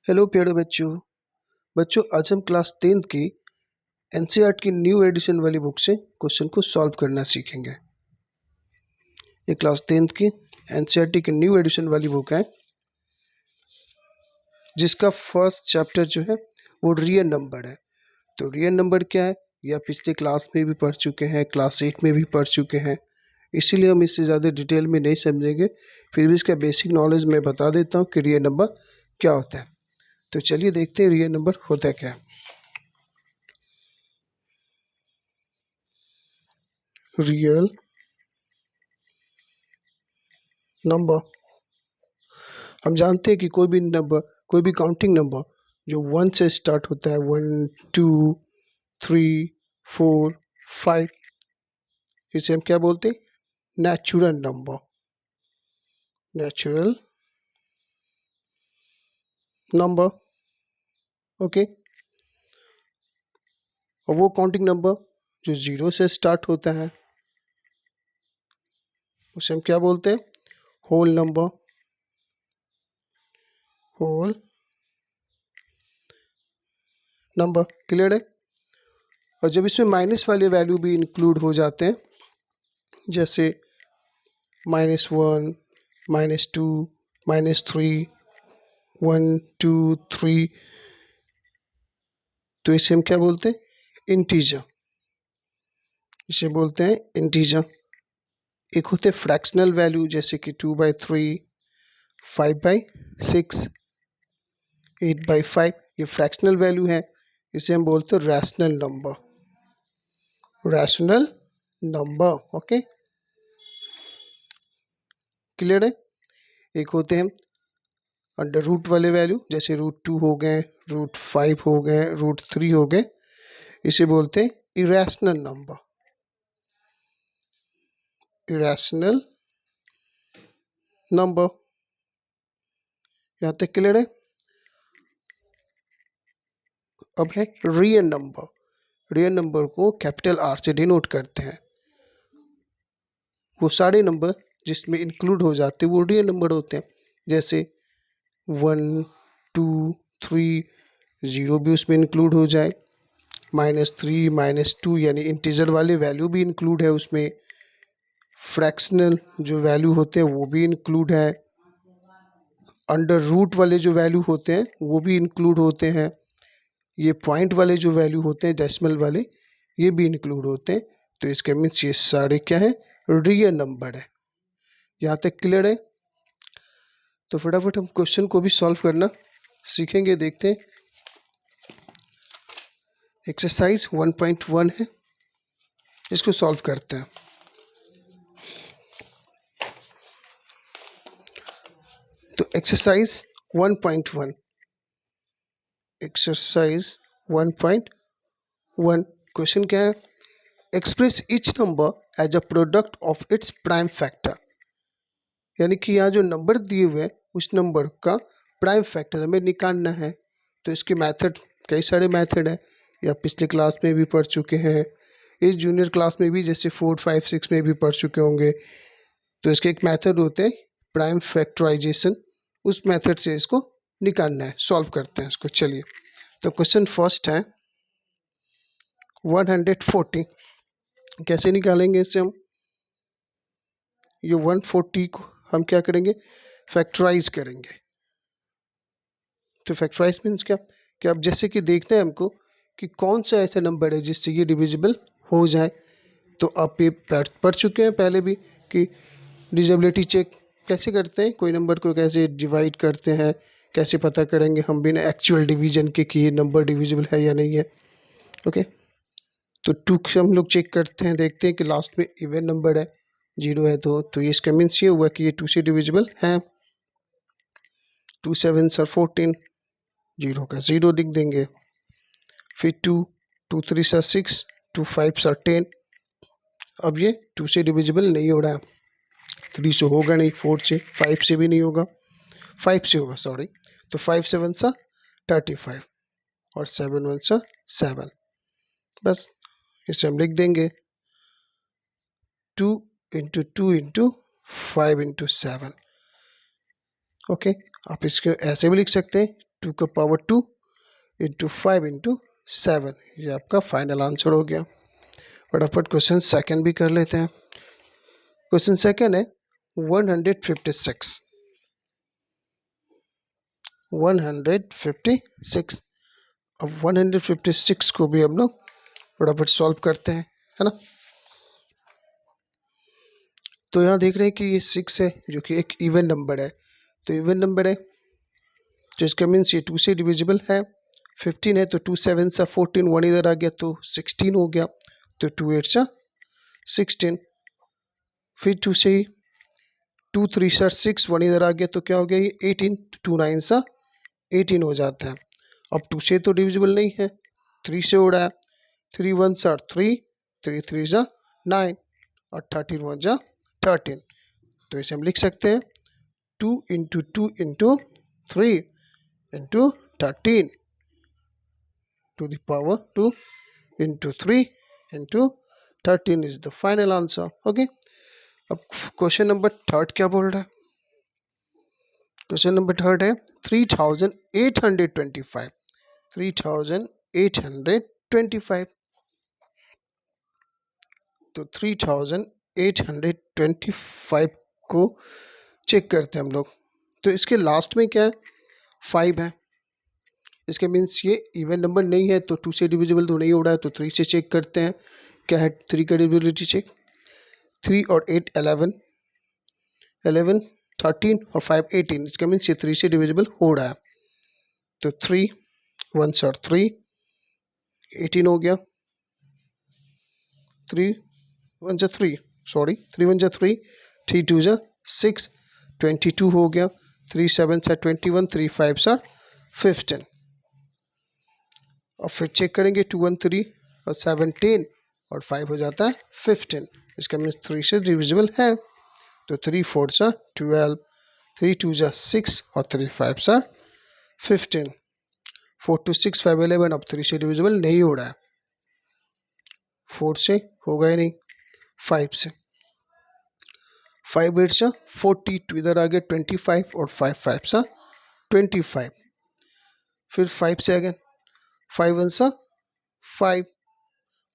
Hello प्यारे बच्चों। आज हम क्लास 10th की एनसीईआरटी की न्यू एडिशन वाली बुक से क्वेश्चन को सॉल्व करना सीखेंगे। ये क्लास 10th की एनसीईआरटी की न्यू एडिशन वाली बुक है, जिसका फर्स्ट चैप्टर जो है वो रियल नंबर है। तो रियल नंबर क्या है, यह पिछले क्लास में भी पढ़ चुके हैं, क्लास 8 में भी पढ़ चुके हैं, इसीलिए हम इससे ज़्यादा डिटेल में नहीं समझेंगे। फिर भी इसका बेसिक नॉलेज मैं बता देता हूँ कि रियल नंबर क्या होता है। तो चलिए देखते हैं रियल नंबर होता क्या है। रियल नंबर, हम जानते हैं कि कोई भी काउंटिंग नंबर जो 1 से स्टार्ट होता है, 1 2 3 4 5, इसे हम क्या बोलते हैं? Natural number. Natural number, okay. और वो काउंटिंग नंबर जो 0 से स्टार्ट होता है, उसे हम क्या बोलते हैं? Whole number. Whole number, clear है। और जब इसमें माइनस वाले वैल्यू भी इंक्लूड हो जाते हैं, जैसे -1 -2 -3 1 2 3, तो इसे हम क्या बोलते हैं? इंटीजर। इसे बोलते हैं इंटीजर। एक होते हैं फ्रैक्शनल वैल्यू, जैसे कि 2/3 5/6 8/5, ये फ्रैक्शनल वैल्यू है। इसे हम बोलते हैं rational number. Rational number, okay, clear है। एक होते हैं अंडर रूट वाले वैल्यू, जैसे √2 हो गए, √5 हो गए, √3 हो गए, इसे बोलते हैं इरेशनल नंबर। इरेशनल नंबर, यहाँ तक क्लियर है। अब है रियल नंबर। रियल नंबर को कैपिटल आर से डिनोट करते हैं। वो सारे नंबर जिसमें इंक्लूड हो जाते हैं वो रियल नंबर होते हैं, जैसे 1 2 3, 0 भी उसमें इंक्लूड हो जाए, -3 -2 यानी इंटीजर वाले वैल्यू भी इंक्लूड है उसमें, फ्रैक्शनल जो वैल्यू होते हैं वो भी इंक्लूड है, अंडर रूट वाले जो वैल्यू होते हैं वो भी इंक्लूड होते हैं, ये पॉइंट वाले जो वैल्यू होते हैं डेसिमल वाले, ये भी इंक्लूड होते हैं। तो इसके मीन्स ये सारे क्या है? रियल नंबर है। यहाँ तक क्लियर है। तो फटाफट हम क्वेश्चन को भी सॉल्व करना सीखेंगे, देखते हैं। एक्सरसाइज 1.1 है, इसको सॉल्व करते हैं। तो एक्सरसाइज 1.1, एक्सरसाइज 1.1 क्वेश्चन क्या है? Express each number as a product of its prime factor. यानी कि यहाँ जो नंबर दिए हुए हैं उस नंबर का प्राइम फैक्टर हमें निकालना है। तो इसके मेथड, कई सारे मेथड है, या पिछले क्लास में भी पढ़ चुके हैं, इस जूनियर क्लास में भी जैसे 4 5 6 में भी पढ़ चुके होंगे। तो इसके एक मेथड होते हैं प्राइम फैक्टराइजेशन, उस मेथड से इसको निकालना है। सॉल्व करते हैं इसको, चलिए। तो क्वेश्चन फर्स्ट है 140। कैसे निकालेंगे इससे हम? ये 140 को हम क्या करेंगे? फैक्टराइज करेंगे। तो फैक्टराइज मीन्स क्या? कि अब जैसे कि देखना है हमको कि कौन सा ऐसा नंबर है जिससे ये डिविजिबल हो जाए। तो आप ये पढ़ चुके हैं पहले भी कि डिविजिबिलिटी चेक कैसे करते हैं, कोई नंबर को कैसे डिवाइड करते हैं, कैसे पता करेंगे हम बिना एक्चुअल डिवीजन के कि ये नंबर डिविजिबल है या नहीं है। ओके, तो 2 से हम लोग चेक करते हैं, देखते हैं कि लास्ट में इवन नंबर है, 0 है, तो ये इसका मीन्स ये हुआ कि ये 2 से डिविजिबल है। 2 7 सर 14, 0 का 0 लिख देंगे। फिर 2 2 3 सर 6, 2 5 सर 10। अब ये 2 से डिविजिबल नहीं हो रहा है, 3 से होगा नहीं, 4 से, 5 से भी नहीं होगा, 5 से होगा, सॉरी। तो 5 7 सा 35 और 7 1 सा 7। बस इसे हम लिख देंगे 2 इंटू 2 इंटू 5 इंटू 7। ओके, आप इसको ऐसे भी लिख सकते हैं 2 का पावर 2 इंटू 5 इंटू 7, ये आपका फाइनल आंसर हो गया। फटाफट क्वेश्चन सेकंड भी कर लेते हैं। क्वेश्चन सेकंड है 156 156। अब 156 को भी हम लोग फटाफट सॉल्व करते हैं, है ना। तो यहाँ देख रहे हैं कि ये 6 है जो कि एक इवन नंबर है, तो इवन नंबर है तो इसका मीन्स ये 2 से डिविजिबल है। 15 है तो 2 7 सा 14, 1 इधर आ गया तो 16 हो गया, तो 2 8 सा 16। फिर 2 से 2 3 सा 6, 1 इधर आ गया तो क्या हो गया ये 18, 2 9 सा 18 हो जाता है। अब 2 से तो डिविजिबल नहीं है, 3 से उड़ा है, 3 1 सा 3, 3 3 सा 9 और 13 1 जा 13। तो इसे हम लिख सकते हैं 2 into 2 into 3 into 13 to the power 2 into 3 into 13 is the final answer. Okay, अब क्वेश्चन नंबर थर्ड क्या बोल रहा है। क्वेश्चन नंबर थर्ड है 3825 3825। तो 3825 को चेक करते हैं हम लोग। तो इसके लास्ट में क्या है 5 है, इसके मीन्स ये इवन नंबर नहीं है, तो 2 से डिविजिबल तो नहीं हो रहा है, तो 3 से चेक करते हैं। क्या है 3 का डिविजिबिलिटी चेक, 3 और 8 11, 11 13 और 5 18, इसका मीन्स ये 3 से डिविजिबल हो रहा है। तो 3 1 सर 3 18 हो गया, 3 1 जा 3 सॉरी 3 1 जा 3, 3 2 जा 6 22 हो गया, 3 7 सा 21, 3 5 सा 15। और फिर चेक करेंगे 2 1 3 और 17 और 5 हो जाता है 15, इसका मीन्स 3 से डिविजिबल है। तो 3 4 सा 12, 3 2 जा 6 और 3 5 सा 15। 4 2 6 5 11, अब 3 से डिविजिबल नहीं हो रहा है, 4 से होगा ही नहीं, 5 से 5 8 सा 42, इधर आ गया 25 और 5 5 सा 25। फिर 5 से अगेन 5 1 सा 5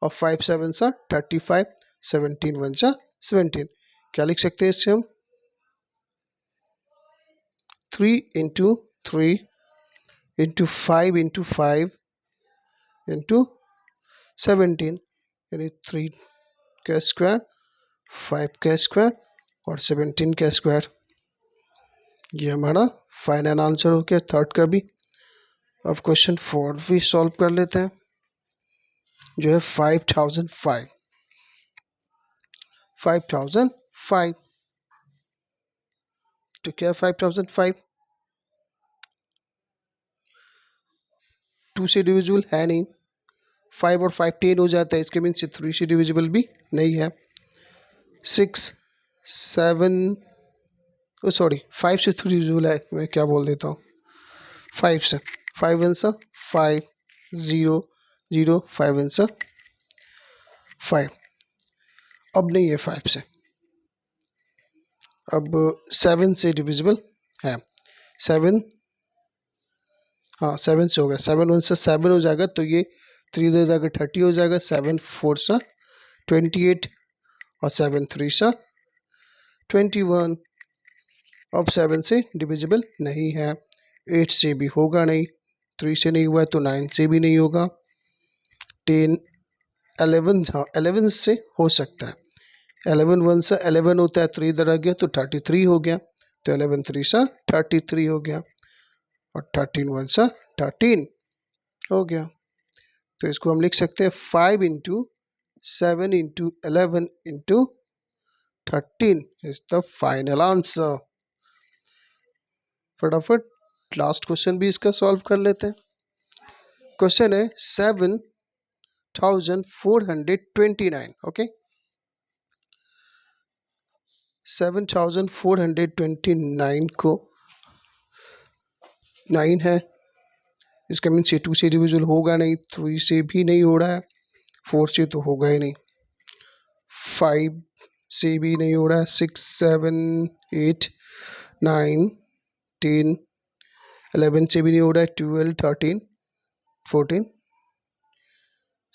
और 5 7 सा 35, 17 1 सा 17। क्या लिख सकते हैं इससे हम 3 इंटू 3 इंटू 5 इंटू 5 इंटू 17, यानी 3 का स्क्वायर 5 का स्क्वायर और 17 का स्क्वायर। ये हमारा फाइनल आंसर हो गया थर्ड का भी। अब क्वेश्चन फोर्थ भी सॉल्व कर लेते हैं, जो है 5005 5005। तो क्या 5005 2 से डिविजिबल है नहीं, 5 और 5 10 हो जाता है, इसके मीन्स 3 से डिविजिबल भी नहीं है। 6 7 सॉरी 5 से 3 डिविजिबल है, मैं क्या बोल देता हूँ 5 से, 5 1 सा 5 0 0 5 1 सा 5। अब नहीं है 5 से, अब 7 से डिविजिबल है, 7 हाँ 7 से हो गया, 7 1 से 7 हो जाएगा, तो ये 3 दे जाकर 30 हो जाएगा, 7 4 सा 28 और 7 3 सा 21। अब 7 से डिविजिबल नहीं है, 8 से भी होगा नहीं, 3 से नहीं हुआ है तो 9 से भी नहीं होगा, 10 11 हाँ 11 से हो सकता है, 11 1 सा 11 होता है, 3 इधर आ गया तो 33 हो गया, तो 11 3 सा 33 हो गया और 13 1 सा 13 हो गया। तो इसको हम लिख सकते हैं 5 into 7 into 11 into 13 is the final answer. फटाफट लास्ट क्वेश्चन भी इसका सॉल्व कर लेते हैं। क्वेश्चन है 7429। ओके 7429 को 9 है, इसका मीन्स ये 2 से डिविजिबल होगा नहीं, 3 से भी नहीं हो रहा है, 4 से तो होगा ही नहीं, 5 से भी नहीं हो रहा है, 6 7 8 9 10 11 से भी नहीं हो रहा है, 12, 13, 14,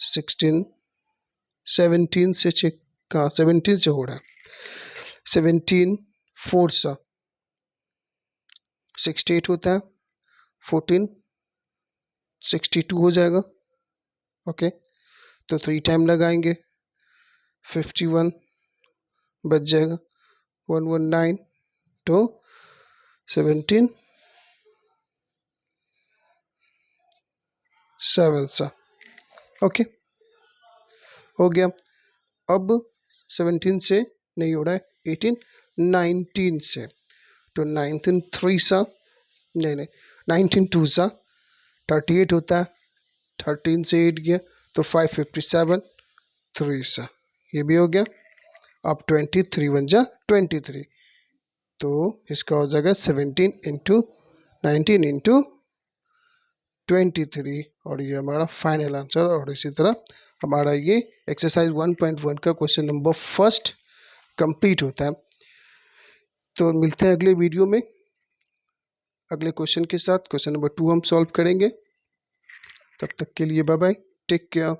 16, 17 से चेक, कहाँ 17 से हो रहा है, 17 4 सा 68 होता है, 14 62 हो जाएगा। ओके, तो 3 टाइम लगाएंगे, 51 बच जाएगा, 119 तो 17 7 सा। ओके, हो गया। अब 17 से नहीं हो रहा है, 18 19 से, तो 19 3 सा, नहीं 19 2 सा 38 होता है, 13 से 8 गया तो 557 3 सा, ये भी हो गया। अब 23 1 जा 23, तो इसका हो जाएगा 17 इंटू 19 इंटू 23, और ये हमारा फाइनल आंसर। और इसी तरह हमारा ये एक्सरसाइज 1.1 का क्वेश्चन नंबर फर्स्ट कंप्लीट होता है। तो मिलते हैं अगले वीडियो में अगले क्वेश्चन के साथ। क्वेश्चन नंबर 2 हम सॉल्व करेंगे। तब तक के लिए बाय बाय, टेक केयर।